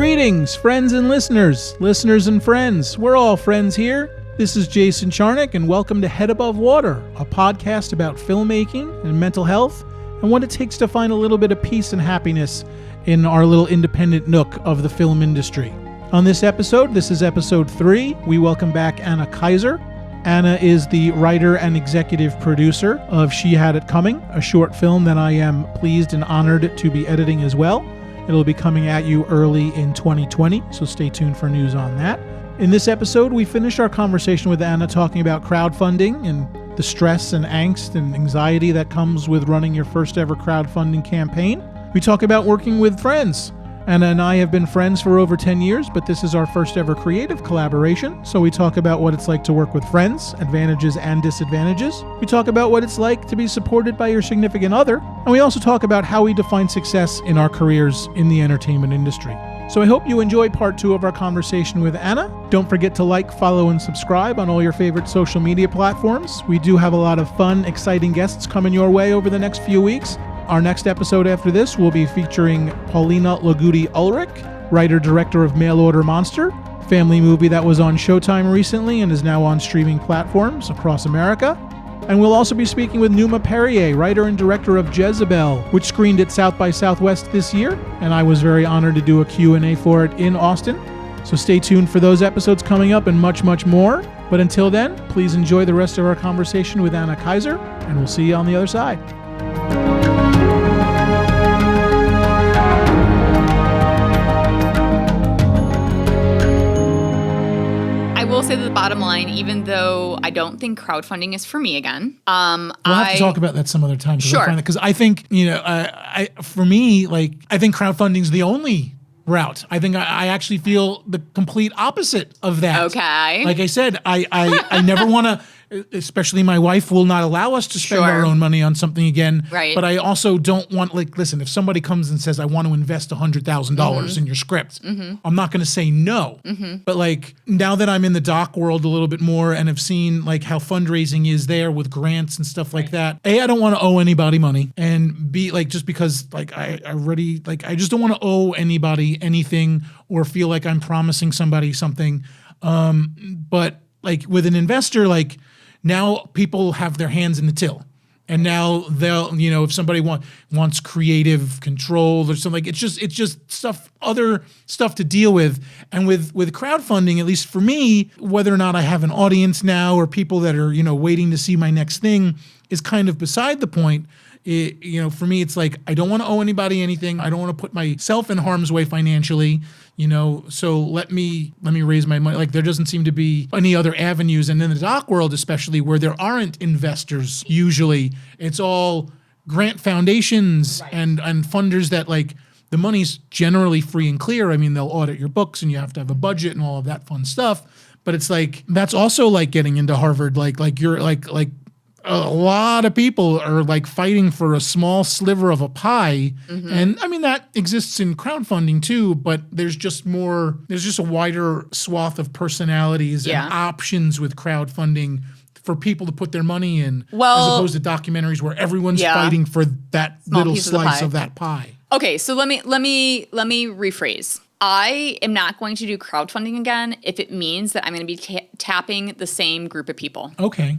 Greetings, friends and listeners and friends. We're all friends here. This is Jason Charnick, and welcome to Head Above Water, a podcast about filmmaking and mental health and what it takes to find a little bit of peace and happiness in our little independent nook of the film industry. On this episode, this is episode 3, we welcome back Anna Kaiser. Anna is the writer and executive producer of She Had It Coming, a short film that I am pleased and honored to be editing as well. It'll be coming at you early in 2020, so stay tuned for news on that. In this episode, we finished our conversation with Anna talking about crowdfunding and the stress and angst and anxiety that comes with running your first ever crowdfunding campaign. We talk about working with friends. Anna and I have been friends for over 10 years, but this is our first ever creative collaboration. So we talk about what it's like to work with friends, advantages and disadvantages. We talk about what it's like to be supported by your significant other. And we also talk about how we define success in our careers in the entertainment industry. So I hope you enjoy part 2 of our conversation with Anna. Don't forget to like, follow, and subscribe on all your favorite social media platforms. We do have a lot of fun, exciting guests coming your way over the next few weeks. Our next episode after this will be featuring Paulina Lagudi Ulrich, writer-director of Mail Order Monster, family movie that was on Showtime recently and is now on streaming platforms across America. And we'll also be speaking with Numa Perrier, writer and director of Jezebel, which screened at South by Southwest this year, and I was very honored to do a Q&A for it in Austin. So stay tuned for those episodes coming up and much, much more. But until then, please enjoy the rest of our conversation with Anna Kaiser, and we'll see you on the other side. Will say the bottom line, even though I don't think crowdfunding is for me again. We'll have to talk about that some other time. Sure. Because I think, for me, I think crowdfunding is the only route. I think I actually feel the complete opposite of that. Okay. Like I said, I never want to, especially my wife will not allow us to spend our own money on something again. Right. But I also don't want, listen, if somebody comes and says, I want to invest $100,000 in your script, I'm not going to say no. But now that I'm in the doc world a little bit more and have seen how fundraising is there with grants and stuff like that, A, I don't want to owe anybody money, and B, just because I already, I just don't want to owe anybody anything or feel like I'm promising somebody something. But with an investor, now people have their hands in the till, and now they'll, if somebody wants creative control or something, it's just other stuff to deal with. And with crowdfunding, at least for me, whether or not I have an audience now or people that are, waiting to see my next thing is kind of beside the point. For me, it's I don't want to owe anybody anything. I don't want to put myself in harm's way financially, so let me raise my money. There doesn't seem to be any other avenues. And in the doc world, especially where there aren't investors, usually it's all grant foundations and funders that the money's generally free and clear. I mean, they'll audit your books and you have to have a budget and all of that fun stuff. But it's that's also getting into Harvard. You're a lot of people are fighting for a small sliver of a pie. And I mean, that exists in crowdfunding too, but there's just a wider swath of personalities and options with crowdfunding for people to put their money in, as opposed to documentaries where everyone's fighting for that small little slice of that pie. Okay, so let me rephrase. I am not going to do crowdfunding again if it means that I'm going to be tapping the same group of people. Okay.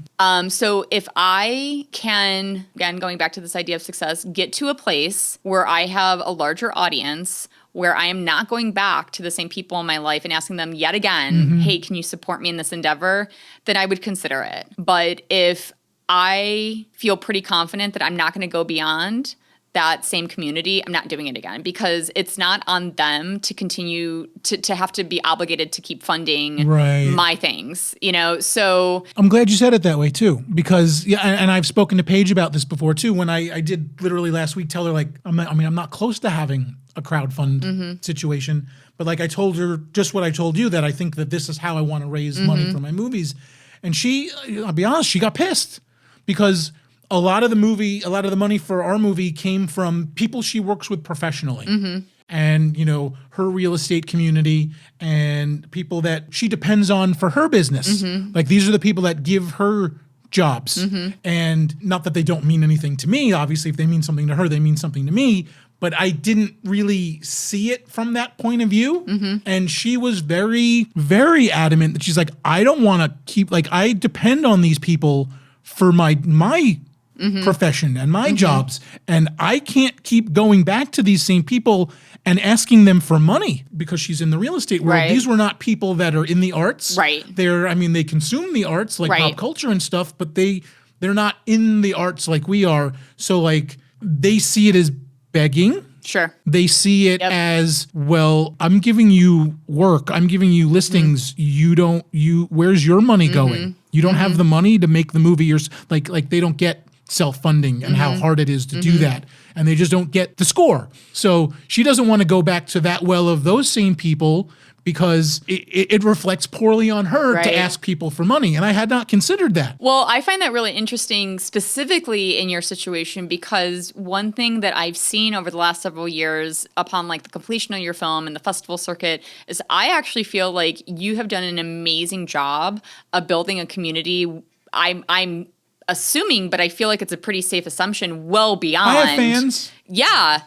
So if I can, again, going back to this idea of success, get to a place where I have a larger audience, where I am not going back to the same people in my life and asking them yet again, hey, can you support me in this endeavor? Then I would consider it. But if I feel pretty confident that I'm not going to go beyond that same community, I'm not doing it again, because it's not on them to continue to have to be obligated to keep funding my things, so. I'm glad you said it that way too, because and I've spoken to Paige about this before too, when I did literally last week tell her I'm not close to having a crowdfund situation, but I told her just what I told you, that I think that this is how I want to raise money for my movies. And she, I'll be honest, she got pissed, because a lot of the money for our movie came from people she works with professionally. And, her real estate community and people that she depends on for her business. These are the people that give her jobs. And not that they don't mean anything to me. Obviously, if they mean something to her, they mean something to me. but I didn't really see it from that point of view. And she was very, very adamant that she's like, I don't want to keep, like, I depend on these people for my profession and my jobs. And I can't keep going back to these same people and asking them for money, because she's in the real estate world. Right. These were not people that are in the arts. Right. They consume the arts, like pop culture and stuff, but they're not in the arts like we are. So like they see it as begging. Sure. They see it as, well, I'm giving you work. I'm giving you listings. Where's your money going? You don't have the money to make the movie. Like they don't get self-funding and how hard it is to do that. And they just don't get the score. So she doesn't want to go back to that well of those same people, because it reflects poorly on her to ask people for money. And I had not considered that. Well, I find that really interesting, specifically in your situation, because one thing that I've seen over the last several years upon like the completion of your film and the festival circuit is I actually feel like you have done an amazing job of building a community. I'm assuming, but I feel like it's a pretty safe assumption, well beyond. I have fans. Yeah.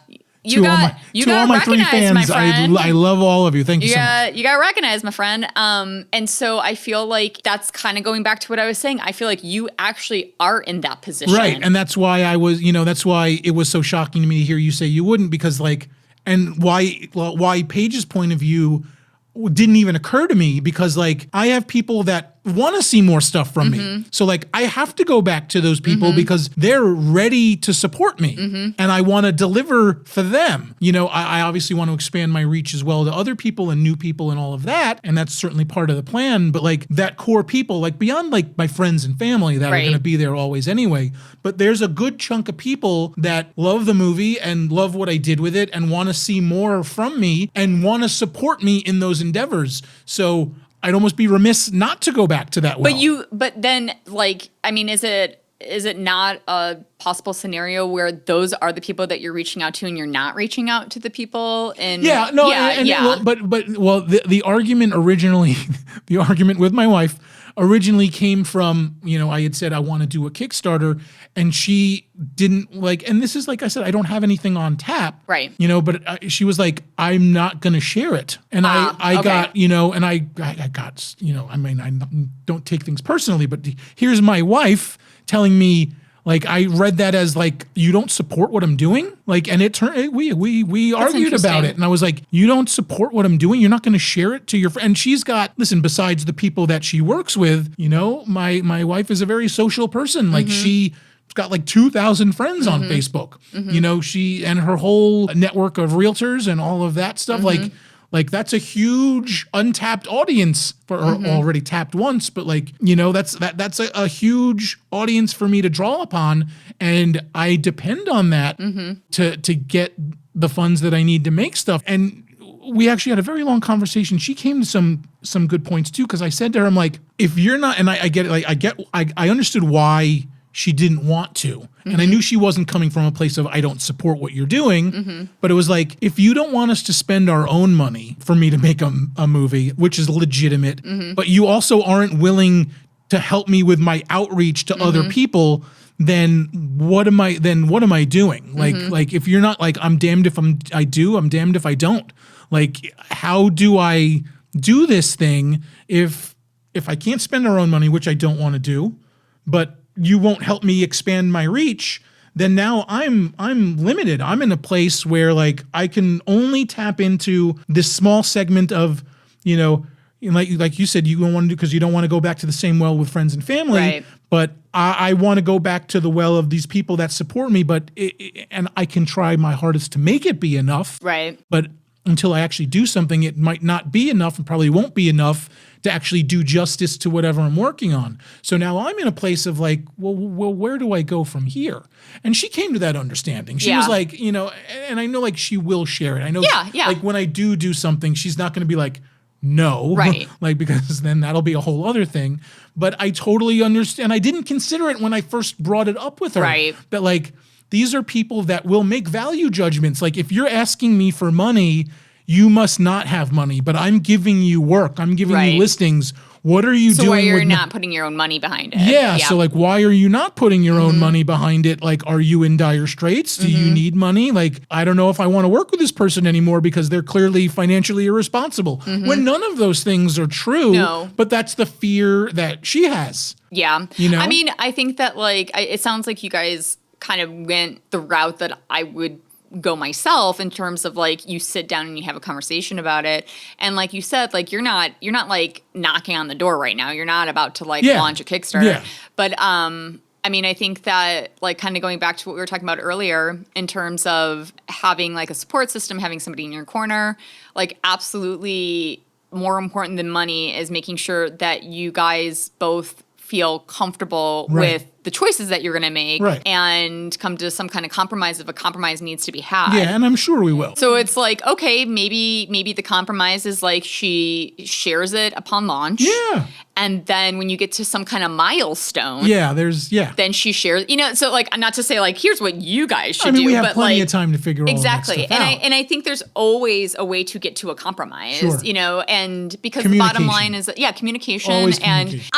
You got all my 3 fans. I love all of you. Thank you so much. You got recognized, my friend. And so I feel like that's kind of going back to what I was saying. I feel like you actually are in that position. Right. And that's why that's why it was so shocking to me to hear you say you wouldn't, because and why Paige's point of view didn't even occur to me, because like I have people that want to see more stuff from me. So like I have to go back to those people because they're ready to support me and I want to deliver for them. I obviously want to expand my reach as well to other people and new people and all of that. And that's certainly part of the plan. But like that core people, like beyond like my friends and family that are going to be there always anyway, but there's a good chunk of people that love the movie and love what I did with it and want to see more from me and want to support me in those endeavors. So I'd almost be remiss not to go back to that well. But then, like, I mean, is it not a possible scenario where those are the people that you're reaching out to and you're not reaching out to the people? The argument originally, the argument with my wife originally came from, I had said I want to do a Kickstarter, and she didn't like, and this is like I said, I don't have anything on tap. Right. But she was like, I'm not going to share it. And I got, and I got, I mean, I don't take things personally, but here's my wife telling me, like, I read that as like, you don't support what I'm doing. Like, and it turned, we argued about it. And I was like, you don't support what I'm doing. You're not going to share it to your friend. And she's got, listen, besides the people that she works with, my wife is a very social person. Like she's got like 2,000 friends on Facebook, she, and her whole network of realtors and all of that stuff. Like that's a huge untapped audience for already tapped once, but like, that's a huge audience for me to draw upon. And I depend on that to get the funds that I need to make stuff. And we actually had a very long conversation. She came to some good points too. Cause I said to her, I'm like, if you're not, and I get it, I understood why she didn't want to. And I knew she wasn't coming from a place of, I don't support what you're doing. But it was like, if you don't want us to spend our own money for me to make a movie, which is legitimate, but you also aren't willing to help me with my outreach to other people, then what am I doing? Like if you're not like, I'm damned if I do, I'm damned if I don't. Like, how do I do this thing if I can't spend our own money, which I don't want to do, but you won't help me expand my reach, then now I'm limited. I'm in a place where like I can only tap into this small segment of, like you said, you don't want to do because you don't want to go back to the same well with friends and family. Right. But I want to go back to the well of these people that support me. But and I can try my hardest to make it be enough. Right. But until I actually do something, it might not be enough and probably won't be enough to actually do justice to whatever I'm working on. So now I'm in a place of like, well, where do I go from here? And she came to that understanding. She was like, and I know like she will share it. I know like when I do something, she's not going to be like, no, right. like, because then that'll be a whole other thing. But I totally understand. I didn't consider it when I first brought it up with her. Right. That like, these are people that will make value judgments. Like if you're asking me for money, you must not have money, but I'm giving you work. I'm giving Right. you listings. What are you So doing why you're with not putting your own money behind it? Yeah. So like, why are you not putting your own money behind it? Like, are you in dire straits? Do you need money? Like, I don't know if I want to work with this person anymore because they're clearly financially irresponsible. When none of those things are true, No. but that's the fear that she has. Yeah. You know? I mean, I think that like, it sounds like you guys kind of went the route that I would go myself in terms of like, you sit down and you have a conversation about it. And like you said, like, you're not like knocking on the door right now. You're not about to like Yeah. launch a Kickstarter. Yeah. But, I mean, I think that like kind of going back to what we were talking about earlier in terms of having like a support system, having somebody in your corner, like absolutely more important than money is making sure that you guys both feel comfortable Right. with the choices that you're going to make Right. and come to some kind of compromise if a compromise needs to be had. Yeah. And I'm sure we will. So it's like, okay, maybe the compromise is like she shares it upon launch. Yeah. And then when you get to some kind of milestone, Yeah. then she shares, so like, not to say like, here's what you guys should I mean, do, we have but plenty like, of time to figure all exactly. of that stuff out. And I think there's always a way to get to a compromise, Sure. and because the bottom line is, communication. Always And communication.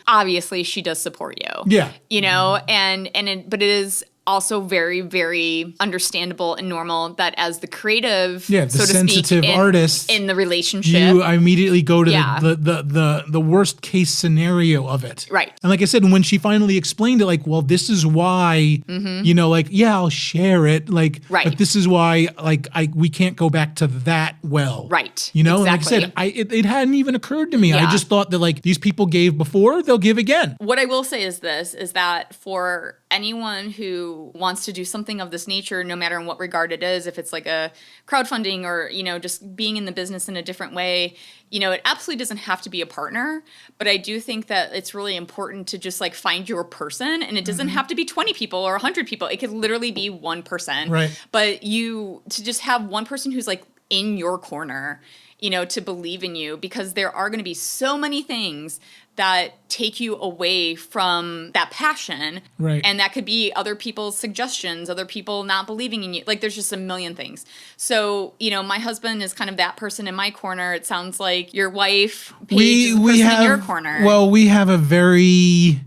obviously she does support you. Yeah. But it is also very, very understandable and normal that as the creative, the so to sensitive speak, artist, in the relationship, you immediately go to Yeah. the worst case scenario of it. Right. And like I said, when she finally explained it, like, well, this is why, like, yeah, I'll share it. Like, Right. but this is why, like, we can't go back to that well. Right. And like I Exactly. said, it hadn't even occurred to me. I Yeah. just thought that like these people gave before, they'll give again. What I will say is that for anyone who wants to do something of this nature, no matter in what regard it is, if it's like a crowdfunding or, just being in the business in a different way, it absolutely doesn't have to be a partner. But I do think that it's really important to just like find your person, and it doesn't have to be 20 people or 100 people. It could literally be one person. Right. But to just have one person who's like in your corner, to believe in you, because there are going to be so many things that take you away from that passion. Right. And that could be other people's suggestions, other people not believing in you. Like, there's just a million things. So, my husband is kind of that person in my corner. It sounds like your wife, Paige, is the person in your corner. Well, we have a very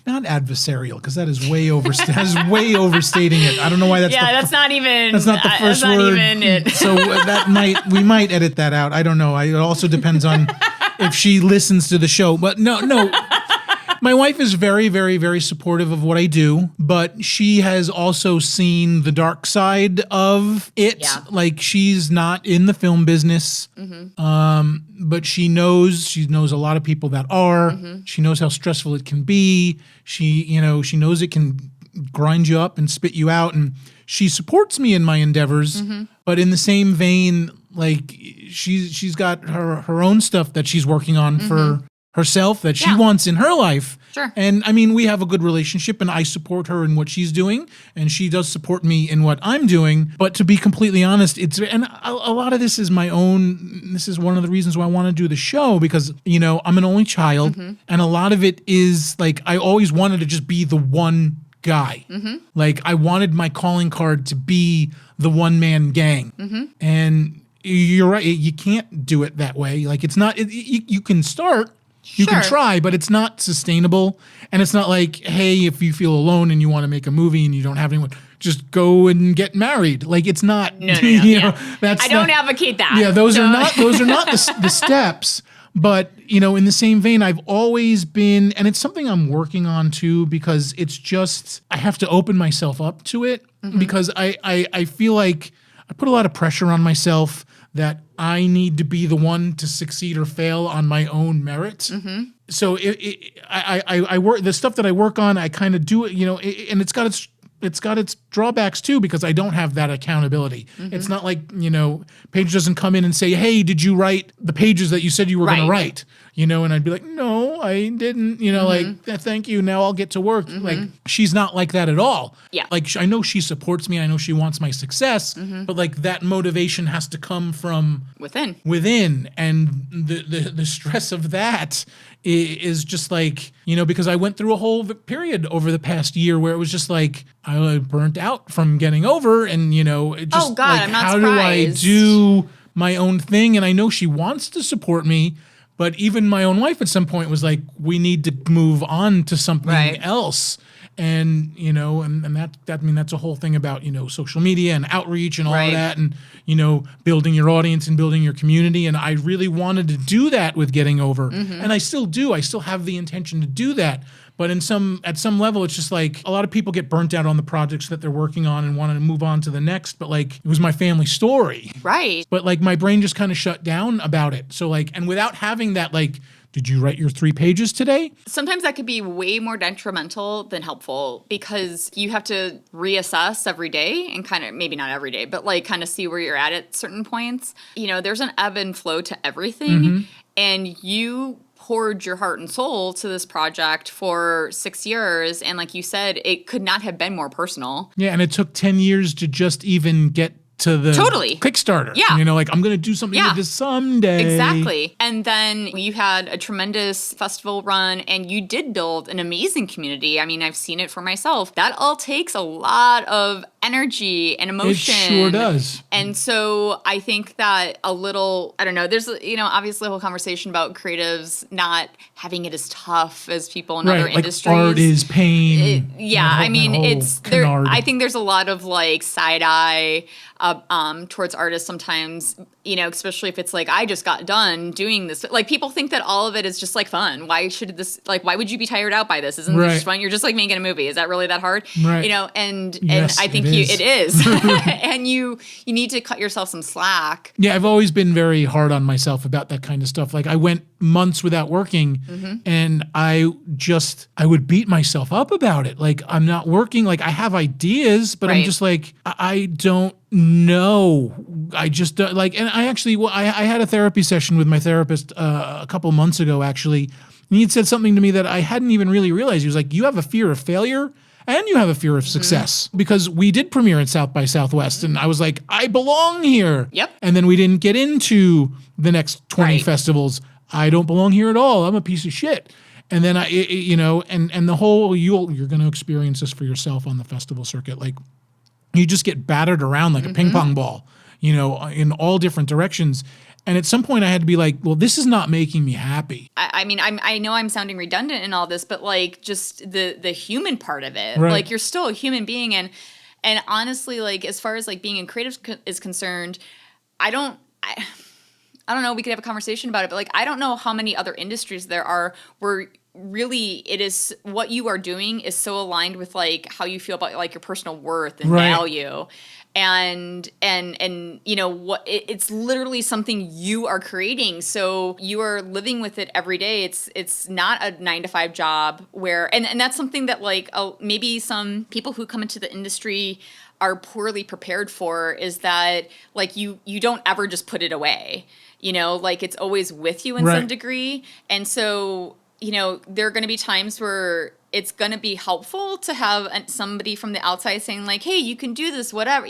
not adversarial, because that is way overstating it. I don't know why that's that's not even. That's not the first that's word. Not even it. So we might edit that out. I don't know. It also depends on if she listens to the show. But no. My wife is very, very, very supportive of what I do, but she has also seen the dark side of it. Yeah. Like, she's not in the film business, but she knows a lot of people that are. She knows how stressful it can be. She knows it can grind you up and spit you out, and she supports me in my endeavors. But in the same vein, like, she's got her own stuff that she's working on for herself that she wants in her life. Sure. And I mean, we have a good relationship, and I support her in what she's doing, and she does support me in what I'm doing. But to be completely honest, and a lot of this is my own. This is one of the reasons why I want to do the show, because I'm an only child, and a lot of it is like, I always wanted to just be the one guy. Like, I wanted my calling card to be the one man gang. And you're right, you can't do it that way. Like, it's not. You can start. You can try, but it's not sustainable. And it's not like, hey, if you feel alone and you want to make a movie and you don't have anyone, just go and get married. Like, it's not. No. That's I don't advocate that. Yeah, those are not the steps. But, in the same vein, I've always been, and it's something I'm working on too, because it's just, I have to open myself up to it, because I feel like I put a lot of pressure on myself that I need to be the one to succeed or fail on my own merit. So I work, the stuff that I work on, I kind of do it, and it's got its drawbacks too, because I don't have that accountability. It's not like, Paige doesn't come in and say, hey, did you write the pages that you said you were going to write? And I'd be like, no, I didn't, like, thank you. Now I'll get to work. Like, she's not like that at all. Yeah. Like, I know she supports me. I know she wants my success, but like that motivation has to come from within. And the stress of that is just like, because I went through a whole period over the past year where it was just like, I was burnt out from getting over and, it just oh God, like, I'm not how surprised. do I do my own thing? And I know she wants to support me, but even my own wife at some point was like, we need to move on to something else. And, and that, I mean, that's a whole thing about, social media and outreach and all of that and, building your audience and building your community. And I really wanted to do that with Getting Over. And I still do. I still have the intention to do that. But at some level, it's just like a lot of people get burnt out on the projects that they're working on and want to move on to the next. But like, it was my family story. Right. But like, my brain just kind of shut down about it. So like, and without having that, like, did you write your 3 pages today? Sometimes that could be way more detrimental than helpful because you have to reassess every day and kind of, maybe not every day, but like kind of see where you're at certain points. There's an ebb and flow to everything. And you poured your heart and soul to this project for 6 years. And like you said, it could not have been more personal. Yeah, and it took 10 years to just even get to the Kickstarter. Yeah. Like, I'm going to do something with this someday. Exactly. And then you had a tremendous festival run and you did build an amazing community. I mean, I've seen it for myself. That all takes a lot of energy and emotion. It sure does. And so I think that I don't know, there's, obviously a whole conversation about creatives not having it as tough as people in other industries. Art is pain. I mean, it's there. I think there's a lot of like side eye towards artists sometimes, especially if it's like, I just got done doing this. Like, people think that all of it is just like fun. Why would you be tired out by this? Isn't this just fun? You're just like making a movie. Is that really that hard? Right. And Yes, I think it is. And you need to cut yourself some slack. Yeah, I've always been very hard on myself about that kind of stuff. Like, I went months without working and I would beat myself up about it. Like, I'm not working. Like, I have ideas, but I'm just like, I don't know. I just like, and I actually, I had a therapy session with my therapist a couple months ago, actually. And he had said something to me that I hadn't even really realized. He was like, you have a fear of failure and you have a fear of success, because we did premiere at South by Southwest and I was like, I belong here. Yep. And then we didn't get into the next 20 festivals. I don't belong here at all. I'm a piece of shit. And then and the whole, you're going to experience this for yourself on the festival circuit. Like, you just get battered around like a ping pong ball, in all different directions. And at some point I had to be like, well, this is not making me happy. I mean, I know I'm sounding redundant in all this, but like just the human part of it, right. Like, you're still a human being. And honestly, like, as far as like being a creative is concerned, I don't know, we could have a conversation about it, but like, I don't know how many other industries there are where really it is, what you are doing is so aligned with like how you feel about like your personal worth and value. And what it's literally something you are creating. So you are living with it every day. It's not a 9-to-5 job where, and that's something that like maybe some people who come into the industry are poorly prepared for, is that like you don't ever just put it away, like it's always with you in some degree. And so, there are going to be times where it's going to be helpful to have somebody from the outside saying like, hey, you can do this, whatever,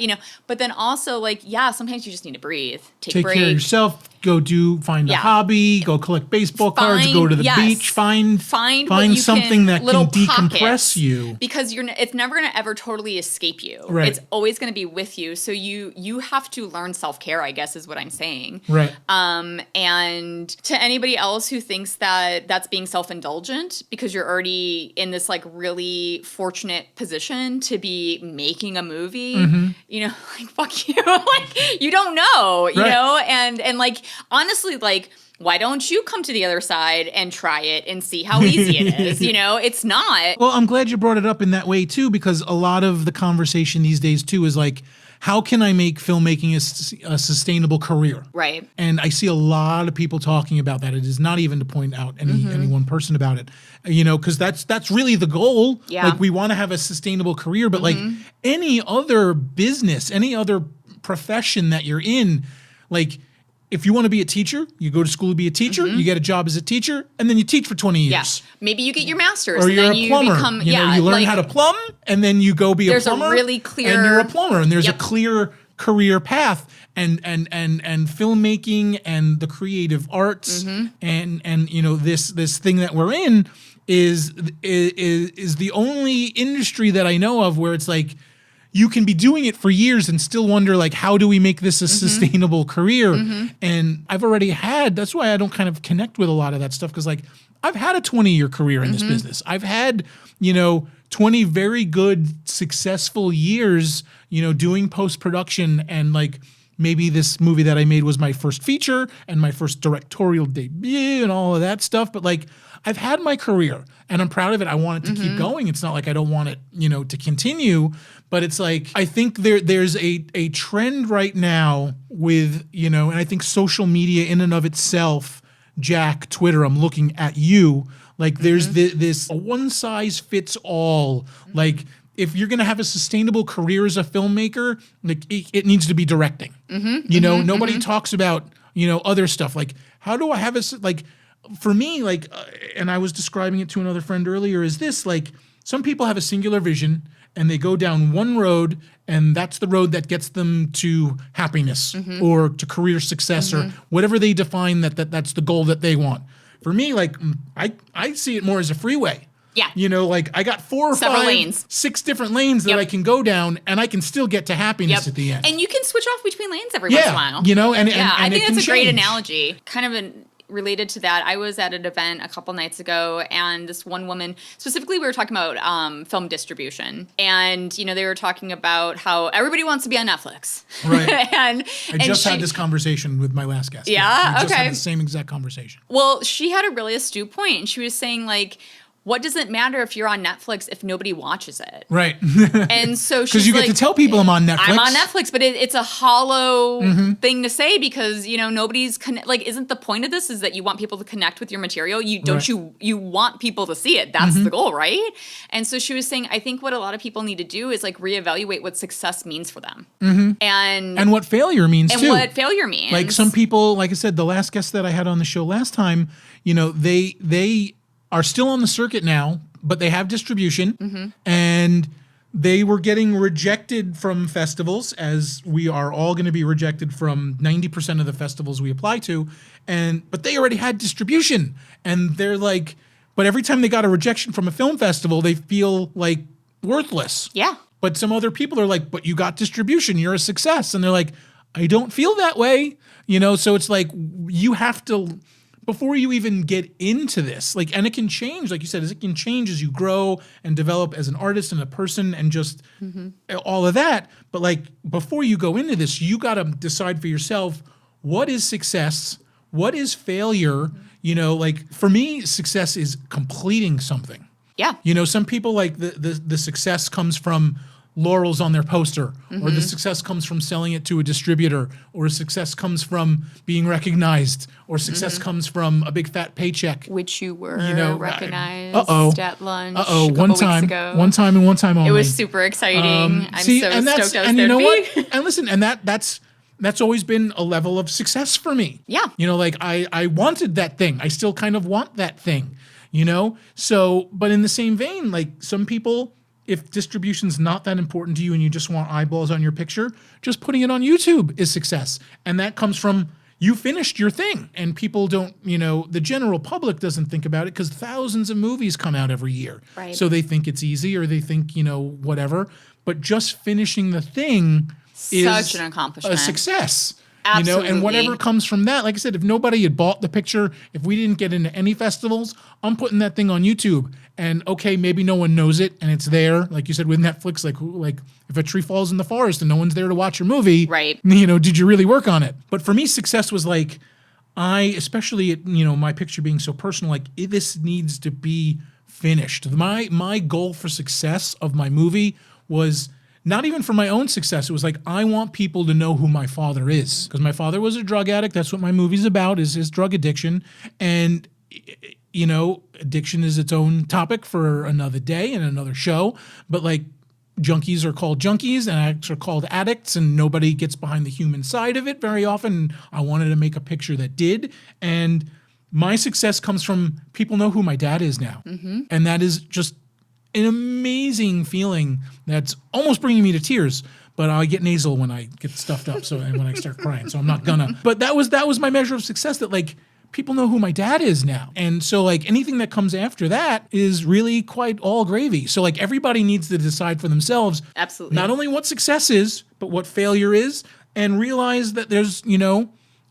but then also like, yeah, sometimes you just need to breathe, take a break. Care of yourself, find a hobby, go collect baseball cards, go to the beach, find something that can decompress you. Because it's never going to ever totally escape you. Right. It's always going to be with you. So you have to learn self-care, I guess is what I'm saying. Right. And to anybody else who thinks that that's being self-indulgent because you're already in this like really fortunate position to be making a movie, like, fuck you. Like, you don't know, you know? And like, honestly, like, why don't you come to the other side and try it and see how easy it is? It's not. Well, I'm glad you brought it up in that way too, because a lot of the conversation these days too is like, how can I make filmmaking a sustainable career? Right. And I see a lot of people talking about that. It is not even to point out any one person about it, because that's really the goal. Yeah. Like, we want to have a sustainable career, but like any other business, any other profession that you're in, like, if you want to be a teacher, you go to school to be a teacher, you get a job as a teacher, and then you teach for 20 years. Yeah. Maybe you get your master's Or and you're then a plumber. you become, you learn like, how to plumb, and then you go be a plumber. There's a really clear... And you're a plumber, and there's a Yep. clear career path. And filmmaking and the creative arts and you know this thing that we're in is the only industry that I know of where it's like you can be doing it for years and still wonder, like, how do we make this a sustainable career? And I've already had, that's why I don't kind of connect with a lot of that stuff, because, like, I've had a 20-year career in this business. I've had, 20 very good, successful years, doing post-production, and, like, maybe this movie that I made was my first feature and my first directorial debut and all of that stuff. But, like, I've had my career and I'm proud of it. I want it to keep going. It's not like I don't want it, to continue, but it's like, I think there's a trend right now with, and I think social media in and of itself, Jack, Twitter, I'm looking at you, like there's this one size fits all, like, if you're going to have a sustainable career as a filmmaker, like it needs to be directing. Nobody talks about, other stuff. Like, how do I have like, for me, like, and I was describing it to another friend earlier, is this, like, some people have a singular vision and they go down one road and that's the road that gets them to happiness or to career success or whatever they define that's the goal that they want. For me, like, I see it more as a freeway. Yeah. Like, I got Several lanes. 6 different lanes that I can go down, and I can still get to happiness at the end. And you can switch off between lanes every once in a while. And I think that's a great change. analogy. Kind of related to that, I was at an event a couple nights ago, and this one woman, specifically, we were talking about film distribution, and they were talking about how everybody wants to be on Netflix. Right. and I just had this conversation with my last guest. Yeah. We just Okay. had the same exact conversation. Well, she had a really astute point, and she was saying, like, what does it matter if you're on Netflix if nobody watches it? Right. And so she's because you get to tell people I'm on Netflix. I'm on Netflix, but it's a hollow thing to say because nobody's isn't the point of this is that you want people to connect with your material? You want people to see it? That's the goal, right? And so she was saying, I think what a lot of people need to do is like reevaluate what success means for them, and what failure means and too. what failure means. Like some people, like I said, the last guest that I had on the show last time, they are still on the circuit now, but they have distribution, and they were getting rejected from festivals, as we are all going to be rejected from 90% of the festivals we apply to, but they already had distribution, and they're like, but every time they got a rejection from a film festival, they feel like worthless. Yeah. But some other people are like, but you got distribution, you're a success, and they're like, I don't feel that way, So it's like you have to. Before you even get into this, like, and it can change, like you said, it can change as you grow and develop as an artist and a person and just all of that. But like, before you go into this, you got to decide for yourself, what is success? What is failure? Like for me, success is completing something. Yeah. Some people like the success comes from laurels on their poster, or the success comes from selling it to a distributor, or success comes from being recognized, or success comes from a big fat paycheck. Which you were recognized at lunch a couple one weeks time, ago. one time and one time only. It was super exciting. I'm so stoked I was and there you know to be. what? And listen, and that's always been a level of success for me. Yeah. Like I wanted that thing. I still kind of want that thing, So, but in the same vein, like some people, if distribution's not that important to you and you just want eyeballs on your picture, just putting it on YouTube is success. And that comes from you finished your thing. And people don't, the general public doesn't think about it because thousands of movies come out every year. Right. So they think it's easy or they think, whatever. But just finishing the thing is such an accomplishment. A success. Absolutely. And whatever comes from that, like I said, if nobody had bought the picture, if we didn't get into any festivals, I'm putting that thing on YouTube. And okay, maybe no one knows it and it's there. Like you said with Netflix, like if a tree falls in the forest and no one's there to watch your movie, right? Did you really work on it? But for me, success was like, especially my picture being so personal, like this needs to be finished. My goal for success of my movie was not even for my own success. It was like, I want people to know who my father is. Because my father was a drug addict. That's what my movie's about, is his drug addiction. And, addiction is its own topic for another day and another show. But like, junkies are called junkies and addicts are called addicts, and nobody gets behind the human side of it very often. I wanted to make a picture that did. And my success comes from people know who my dad is now. And that is just an amazing feeling that's almost bringing me to tears. But I get nasal when I get stuffed up, and when I start crying, so I'm not gonna. But that was my measure of success, that like people know who my dad is now. And so like anything that comes after that is really quite all gravy. So like everybody needs to decide for themselves, Absolutely. not only what success is, but what failure is, and realize that there's,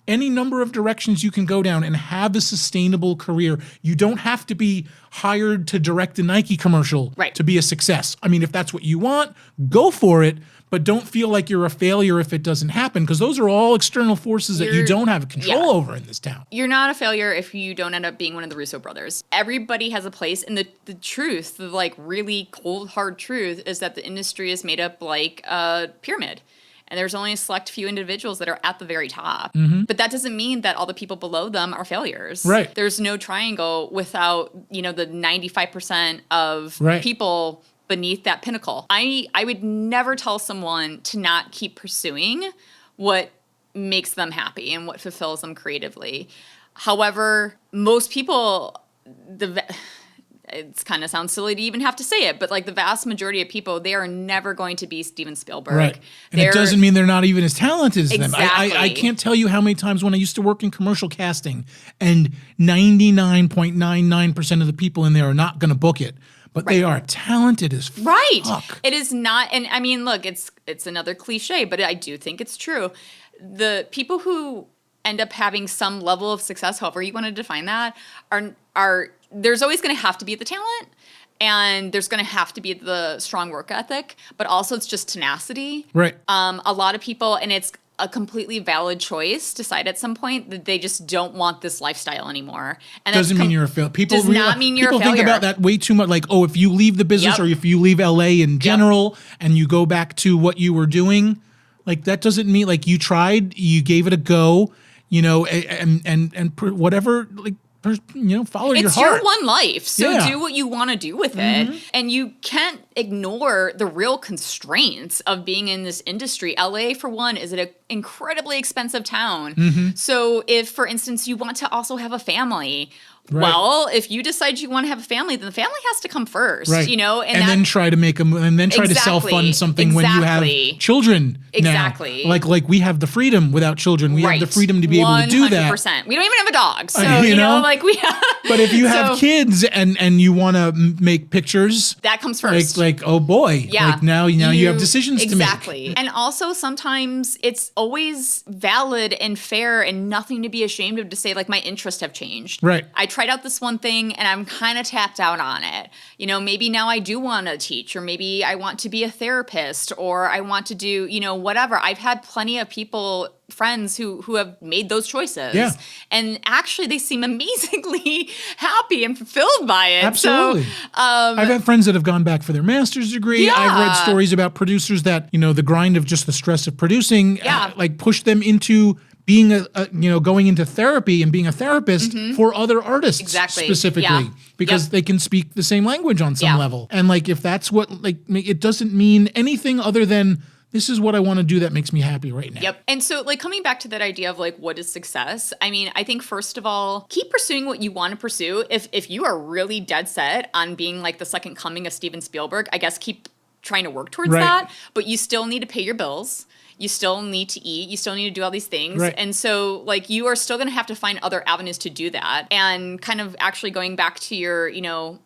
any number of directions you can go down and have a sustainable career. You don't have to be hired to direct a Nike commercial Right. to be a success. I mean, if that's what you want, go for it, but don't feel like you're a failure if it doesn't happen, because those are all external forces that you You're- don't have control yeah. over in this town. You're not a failure if you don't end up being one of the Russo brothers. Everybody has a place, and the truth, the like really cold, hard truth, is that the industry is made up like a pyramid. And there's only a select few individuals that are at the very top. But that doesn't mean that all the people below them are failures. Right. There's no triangle without, the 95% of Right. people beneath that pinnacle. I would never tell someone to not keep pursuing what makes them happy and what fulfills them creatively. However, most people, it's kind of sounds silly to even have to say it, but like the vast majority of people, they are never going to be Steven Spielberg. Right. And it doesn't mean they're not even as talented as them. Exactly. I can't tell you how many times when I used to work in commercial casting and 99.99% of the people in there are not going to book it, but they are talented as Right. fuck. It is not, and I mean, look, it's another cliche, but I do think it's true. The people who end up having some level of success, however you want to define that, are there's always going to have to be the talent, and there's going to have to be the strong work ethic, but also it's just tenacity. Right. A lot of people, and it's a completely valid choice, decide at some point that they just don't want this lifestyle anymore. And Doesn't mean you're a failure. People does not mean you're a People think failure. about that way too much. Like, oh, if you leave the business Yep. or if you leave LA in general and you go back to what you were doing, like that doesn't mean like you tried, you gave it a go, and whatever, like, follow your It's heart. your one life, so Yeah. do what you want to do with it. And you can't ignore the real constraints of being in this industry. LA, for one, is an incredibly expensive town. So if, for instance, you want to also have a family, Right. well, if you decide you want to have a family, then the family has to come first, Right. and then try to make them, and then try to Exactly. self-fund something when you have Exactly. children. Exactly. Now. Like we have the freedom without children. We have the freedom to be able to do that. 100%. We don't even have a dog, so You know? like we have. But if you have So kids and you want to make pictures, that comes first. like oh boy, Yeah. like now you have decisions to make. Exactly. And also sometimes it's always valid and fair and nothing to be ashamed of to say, like, my interests have changed. Right. I tried out this one thing and I'm kind of tapped out on it. Maybe now I do want to teach, or maybe I want to be a therapist, or I want to do, whatever. I've had plenty of friends who have made those choices. Yeah. And actually they seem amazingly happy and fulfilled by it. Absolutely. So, I've had friends that have gone back for their master's degree. Yeah. I've read stories about producers that, the grind of just the stress of producing, Yeah. like pushed them into being going into therapy and being a therapist for other artists Exactly. specifically, Yeah. because Yep. they can speak the same language on some Yeah. level. And like, if that's what, like, it doesn't mean anything other than this is what I want to do that makes me happy right now. Yep. And so, like, coming back to that idea of like, what is success? I mean, I think first of all, keep pursuing what you want to pursue. If you are really dead set on being like the second coming of Steven Spielberg, I guess keep trying to work towards Right. that. But you still need to pay your bills. You still need to eat. You still need to do all these things. Right. And so, like, you are still going to have to find other avenues to do that. And kind of actually going back to your,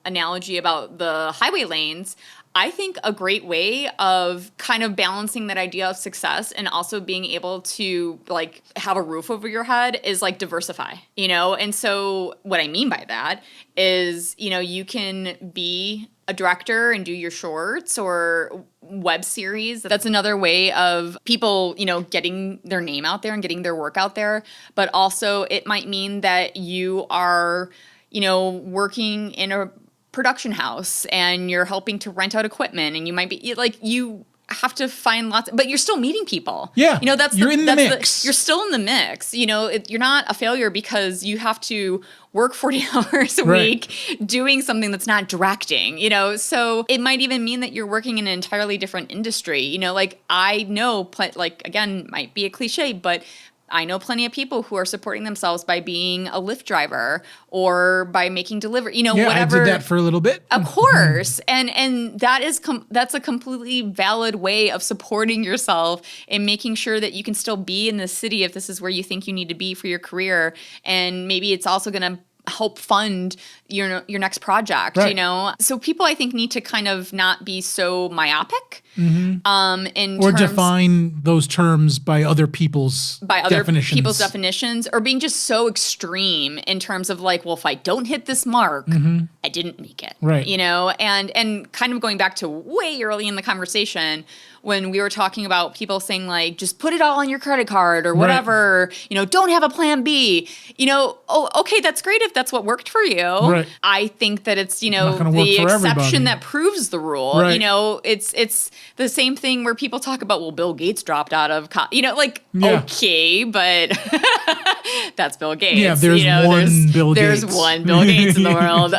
analogy about the highway lanes, I think a great way of kind of balancing that idea of success and also being able to like have a roof over your head is like diversify, And so what I mean by that is, you can be a director and do your shorts or web series. That's another way of people, getting their name out there and getting their work out there. But also it might mean that you are, working in a production house and you're helping to rent out equipment, and you might be like, you have to find but you're still meeting people. Yeah. You know, You're in the mix. You're still in the mix. You know, you're not a failure because you have to work 40 hours a week doing something that's not directing, you know? So it might even mean that you're working in an entirely different industry. You know, like I know, like, again, might be a cliche, but I know plenty of people who are supporting themselves by being a Lyft driver or by making delivery, you know, whatever. I did that for a little bit. Of course. And that is, that's a completely valid way of supporting yourself and making sure that you can still be in the city if this is where you think you need to be for your career. And maybe it's also going to help fund your next project, you know? So people, I think, need to kind of not be so myopic. Or define those terms by other people's definitions, or being just so extreme in terms of like, well, if I don't hit this mark, I didn't make it, right? You know, and kind of going back to way early in the conversation when we were talking about people saying like, just put it all on your credit card or whatever, you know, don't have a plan B, you know, oh, okay, that's great if that's what worked for you. Right. I think that it's, you know, the exception that proves the rule, you know, it's the same thing where people talk about, well, Bill Gates dropped out of, you know, like, okay, but that's Bill Gates. Yeah, there's one Bill Gates. There's one Bill Gates in the world.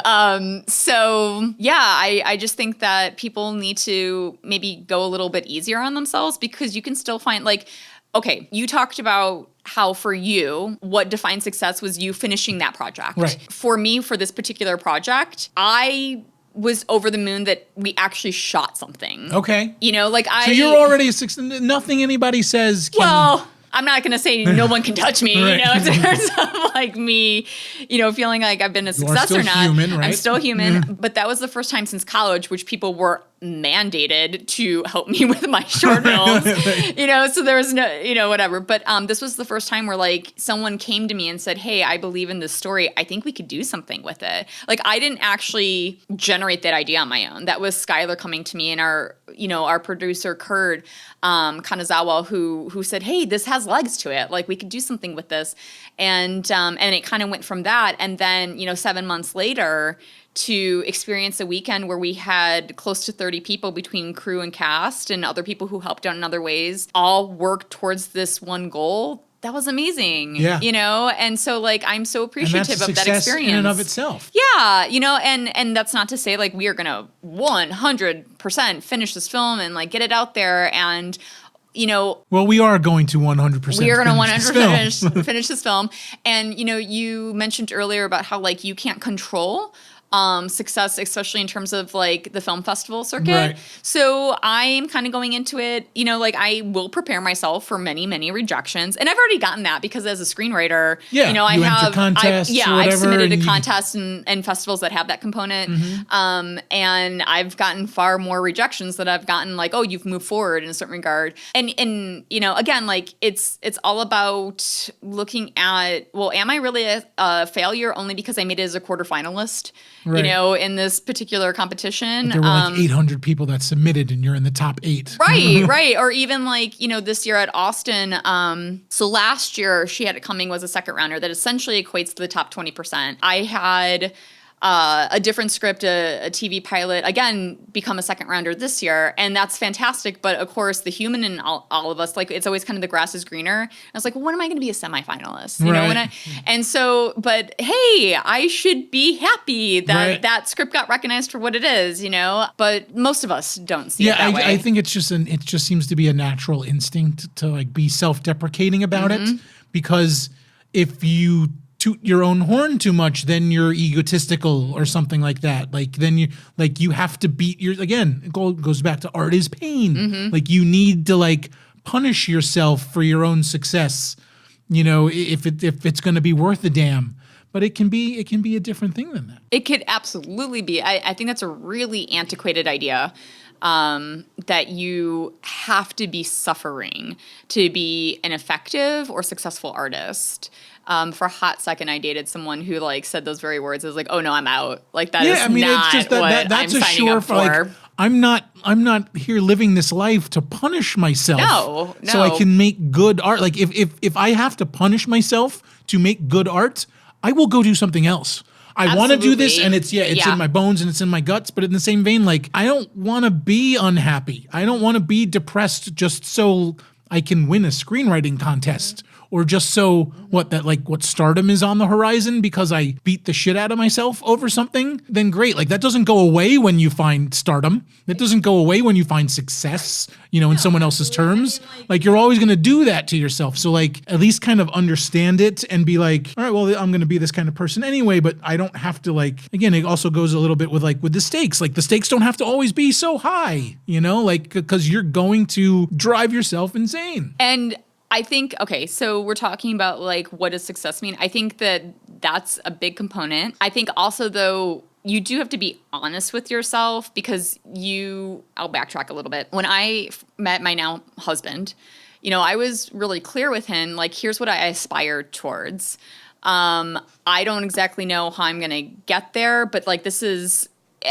So yeah, I just think that people need to maybe go a little bit easier on themselves, because you can still find, like, okay, you talked about how for you, what defined success was you finishing that project. Right. For me, for this particular project, I was over the moon that we actually shot something. Okay. You know, like So you're already nothing anybody says can... Well, I'm not going to say no one can touch me, right. you know, in terms of like me, you know, feeling like I've been a success or not. Human, right? I'm still human, but that was the first time since college, which people were mandated to help me with my short films, you know, so there was no, you know, whatever. But this was the first time where like someone came to me and said, hey, I believe in this story. I think we could do something with it. Like I didn't actually generate that idea on my own. That was Skylar coming to me and our, you know, our producer Kurd Kanazawa, who said, hey, this has legs to it. Like we could do something with this. And it kind of went from that. And then, you know, 7 months later, to experience a weekend where we had close to 30 people between crew and cast and other people who helped out in other ways, all work towards this one goal. That was amazing. Yeah. You know, and so like I'm so appreciative of that experience. In and of itself. Yeah, you know, and that's not to say like we are gonna 100% finish this film and like get it out there and you know, well, we are going to 100%. We are going to 100% finish this film. And, you know, you mentioned earlier about how like you can't control success, especially in terms of like the film festival circuit. Right. So I'm kind of going into it, you know, like I will prepare myself for many, many rejections. And I've already gotten that because as a screenwriter, you know, I've submitted to contests and festivals that have that component. And I've gotten far more rejections than I've gotten like, oh, you've moved forward in a certain regard. And you know, again, like it's all about looking at, well, am I really a failure only because I made it as a quarterfinalist? Right. You know, in this particular competition. But there were like 800 people that submitted and you're in the top 8. Right, right. Or even like, you know, this year at Austin, so last year She Had It Coming was a second rounder that essentially equates to the top 20%. I had a different script, a TV pilot, again, become a second rounder this year. And that's fantastic. But of course, the human in all of us, like it's always kind of the grass is greener. I was like, well, when am I going to be a semifinalist? You know, and so, but hey, I should be happy that that script got recognized for what it is, you know, but most of us don't see it that way. I think it's just it just seems to be a natural instinct to like be self-deprecating about it, because if you toot your own horn too much, then you're egotistical or something like that. Like then you have to beat your, again, it goes back to art is pain. Like you need to like punish yourself for your own success, you know, if it's going to be worth a damn. But it can be a different thing than that. It could absolutely be. I think that's a really antiquated idea. That you have to be suffering to be an effective or successful artist. For a hot second, I dated someone who like said those very words. I was like, oh no, I'm out. Like that is not it's just what that's I'm a signing up for. Like, I'm not here living this life to punish myself. No. So I can make good art. Like if I have to punish myself to make good art, I will go do something else. I want to do this, Absolutely. and it's Yeah. in my bones and it's in my guts. But in the same vein, like, I don't want to be unhappy. I don't want to be depressed just so I can win a screenwriting contest. Or just so what stardom is on the horizon because I beat the shit out of myself over something, then great. Like, that doesn't go away when you find stardom. That doesn't go away when you find success, in someone else's terms. Like, you're always going to do that to yourself. So, like, at least kind of understand it and be like, all right, well, I'm going to be this kind of person anyway, but I don't have to, like, again, it also goes a little bit with the stakes. Like, the stakes don't have to always be so high, like, because you're going to drive yourself insane. And I think, okay, so we're talking about like, what does success mean? I think that that's a big component. I think also, though, you do have to be honest with yourself because I'll backtrack a little bit. When I met my now husband, I was really clear with him, like, here's what I aspire towards. I don't exactly know how I'm going to get there, but like, this is...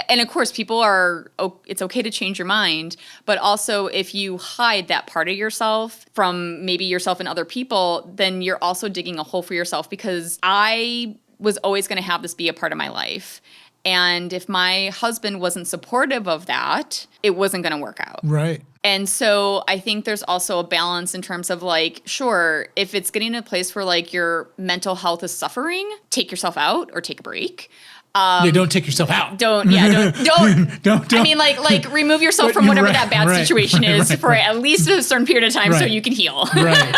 And of course, it's okay to change your mind, but also if you hide that part of yourself from maybe yourself and other people, then you're also digging a hole for yourself, because I was always going to have this be a part of my life. And if my husband wasn't supportive of that, it wasn't going to work out. Right. And so I think there's also a balance in terms of like, sure, if it's getting to a place where like your mental health is suffering, take yourself out or take a break. Don't take yourself out. Don't. Don't. I mean, like remove yourself from whatever that bad situation is for at least a certain period of time so you can heal. Right.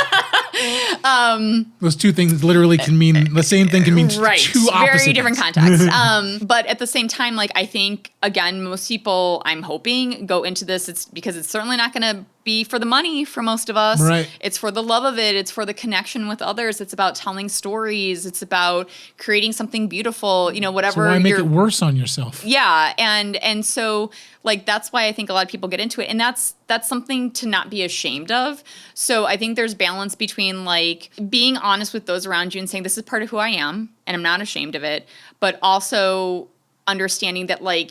Those two things literally can mean the same thing, can mean two opposite very different things. contexts. But at the same time, like, I think, again, most people, I'm hoping, go into this, it's because it's certainly not going to be for the money for most of us. Right. It's for the love of it. It's for the connection with others. It's about telling stories. It's about creating something beautiful, whatever. So why make it worse on yourself? Yeah. And so, like, that's why I think a lot of people get into it. And that's something to not be ashamed of. So I think there's balance between, like, being honest with those around you and saying, this is part of who I am and I'm not ashamed of it, but also understanding that, like,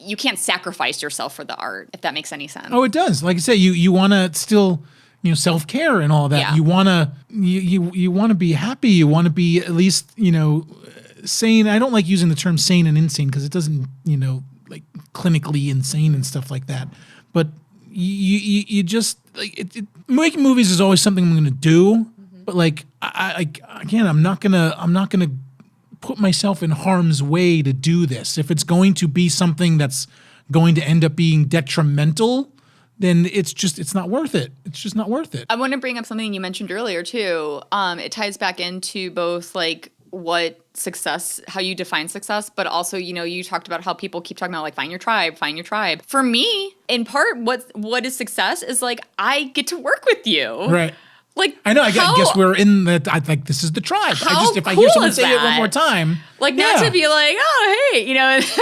you can't sacrifice yourself for the art, if that makes any sense. Oh, it does. Like I say, you want to still, self-care and all that. Yeah. You want to you want to be happy. You want to be at least, sane. I don't like using the term sane and insane because it doesn't, like, clinically insane and stuff like that. But you just, like, making movies is always something I'm going to do. Mm-hmm. But, like, I'm not gonna put myself in harm's way to do this. If it's going to be something that's going to end up being detrimental, then it's not worth it. It's just not worth it. I want to bring up something you mentioned earlier too. It ties back into both, like, how you define success, but also, you talked about how people keep talking about, like, find your tribe. For me, in part, what is success is, like, I get to work with you. Right. Like, I know. I guess we're in the. I think this is the tribe. If I hear someone say it one more time, like, not to be like, oh, hey,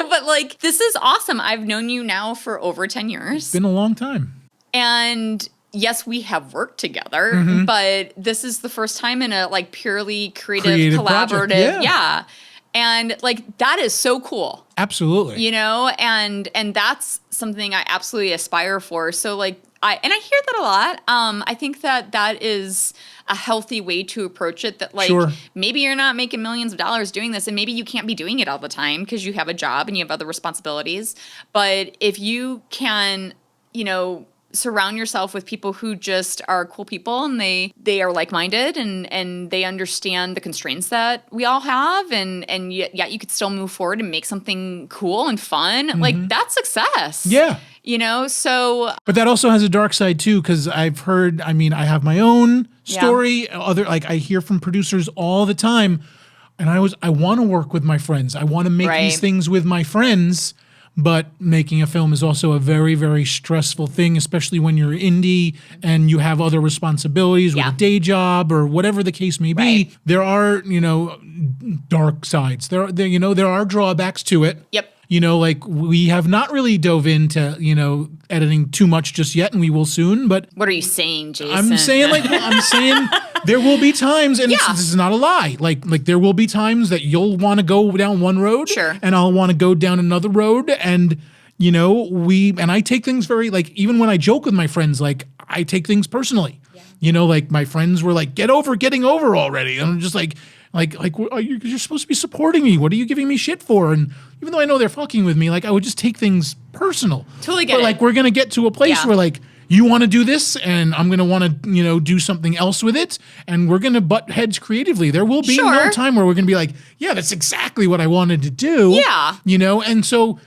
but, like, this is awesome. I've known you now for over 10 years. It's been a long time. And yes, we have worked together, but this is the first time in a, like, purely creative collaborative. Project. Yeah. And, like, that is so cool. Absolutely. And that's something I absolutely aspire for. So, like, I hear that a lot. I think that is a healthy way to approach it, that, like, sure, maybe you're not making millions of dollars doing this, and maybe you can't be doing it all the time because you have a job and you have other responsibilities. But if you can, surround yourself with people who just are cool people, and they are like-minded, and they understand the constraints that we all have, and yet you could still move forward and make something cool and fun. Like, that's success. Yeah. So. But that also has a dark side too, because I've heard, I have my own story. Yeah. I hear from producers all the time, and I want to work with my friends. I want to make these things with my friends. But making a film is also a very, very stressful thing, especially when you're indie and you have other responsibilities with a day job or whatever the case may be. Right. There are, dark sides. There are drawbacks to it. Yep. Like, we have not really dove into, editing too much just yet, and we will soon. But what are you saying, Jason? I'm saying there will be times, and this is not a lie. Like there will be times that you'll want to go down one road, sure, and I'll want to go down another road, and I take things very, like, even when I joke with my friends, like, I take things personally. Yeah. Like, my friends were like, getting over already. And I'm just like, You're supposed to be supporting me. What are you giving me shit for? And even though I know they're fucking with me, like, I would just take things personal. Totally get but it. like, we're gonna get to a place where like, you want to do this, and I'm going to want to, do something else with it, and we're going to butt heads creatively. There will be no time where we're going to be like, yeah, that's exactly what I wanted to do. Yeah. And so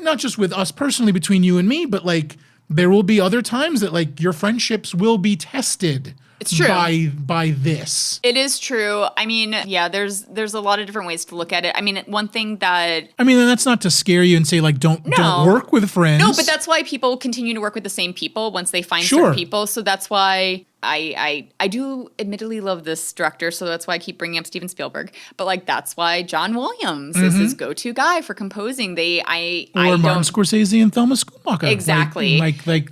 not just with us personally between you and me, but like there will be other times that like your friendships will be tested. It's true. By this. It is true. I mean, yeah, there's a lot of different ways to look at it. I mean, one thing that... I mean, and that's not to scare you and say, like, don't work with friends. No, but that's why people continue to work with the same people once they find certain people. So that's why I do admittedly love this director, so that's why I keep bringing up Steven Spielberg. But, like, that's why John Williams is his go-to guy for composing. Martin Scorsese and Thelma Schoonmaker. Exactly. Like they...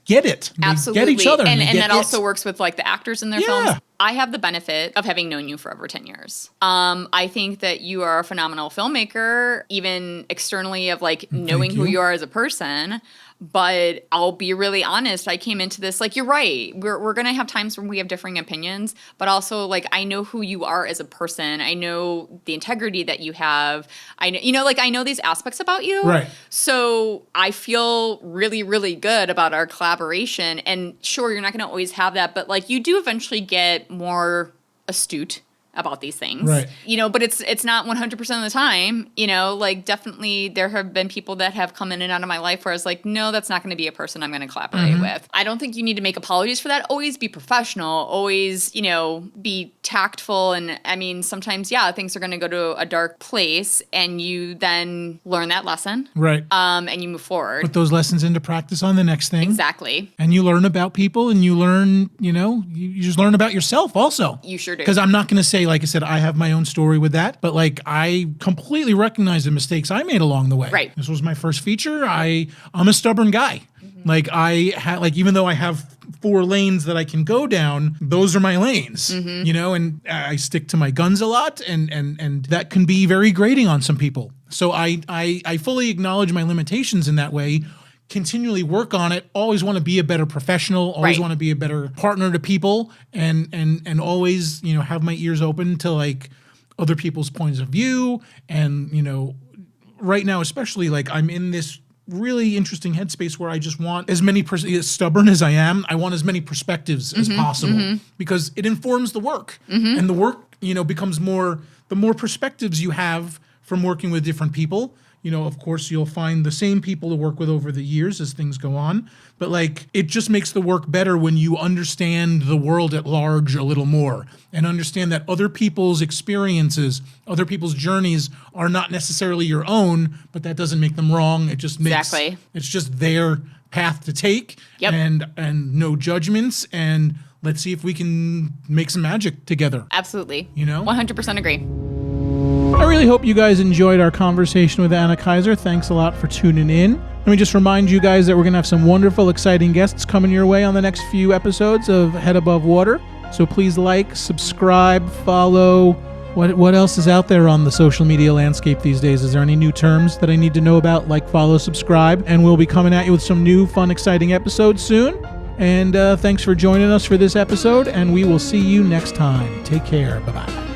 get it. Absolutely. They get each other. And that also works with like the actors in their Yeah. films. I have the benefit of having known you for over 10 years. I think that you are a phenomenal filmmaker, even externally of like knowing who you are as a person. But I'll be really honest, I came into this, like, you're right. We're going to have times when we have differing opinions, but also, like, I know who you are as a person. I know the integrity that you have. I know these aspects about you. Right. So I feel really, really good about our collaboration. And sure, you're not going to always have that, but, like, you do eventually get more astute about these things. Right. But it's not 100% of the time, like definitely there have been people that have come in and out of my life where I was like, no, that's not going to be a person I'm going to collaborate with. I don't think you need to make apologies for that. Always be professional, always, be tactful. And I mean, sometimes, things are going to go to a dark place and you then learn that lesson. Right. And you move forward. Put those lessons into practice on the next thing. Exactly. And you learn about people and you learn, you just learn about yourself also. You sure do. Because I'm not going to say, like I said, I have my own story with that, but like I completely recognize the mistakes I made along the way. Right. This was my first feature. I'm a stubborn guy. Like I had, like, even though I have 4 lanes that I can go down, those are my lanes, and I stick to my guns a lot, and that can be very grating on some people. So I fully acknowledge my limitations in that way. Continually work on it, always want to be a better professional, always want to be a better partner to people, and always, have my ears open to like other people's points of view. And, right now, especially, like I'm in this really interesting headspace where I just want as many, as stubborn as I am, I want as many perspectives as possible because it informs the work. And the work, becomes more, the more perspectives you have from working with different people. Of course, you'll find the same people to work with over the years as things go on. But, like, it just makes the work better when you understand the world at large a little more and understand that other people's experiences, other people's journeys are not necessarily your own, but that doesn't make them wrong. It just makes it's just their path to take. Yep. And no judgments. And let's see if we can make some magic together. Absolutely. 100% agree. I really hope you guys enjoyed our conversation with Anna Kaiser. Thanks a lot for tuning in. Let me just remind you guys that we're going to have some wonderful, exciting guests coming your way on the next few episodes of Head Above Water. So please like, subscribe, follow. What else is out there on the social media landscape these days? Is there any new terms that I need to know about? Like, follow, subscribe, and we'll be coming at you with some new, fun, exciting episodes soon. And thanks for joining us for this episode, and we will see you next time. Take care. Bye-bye.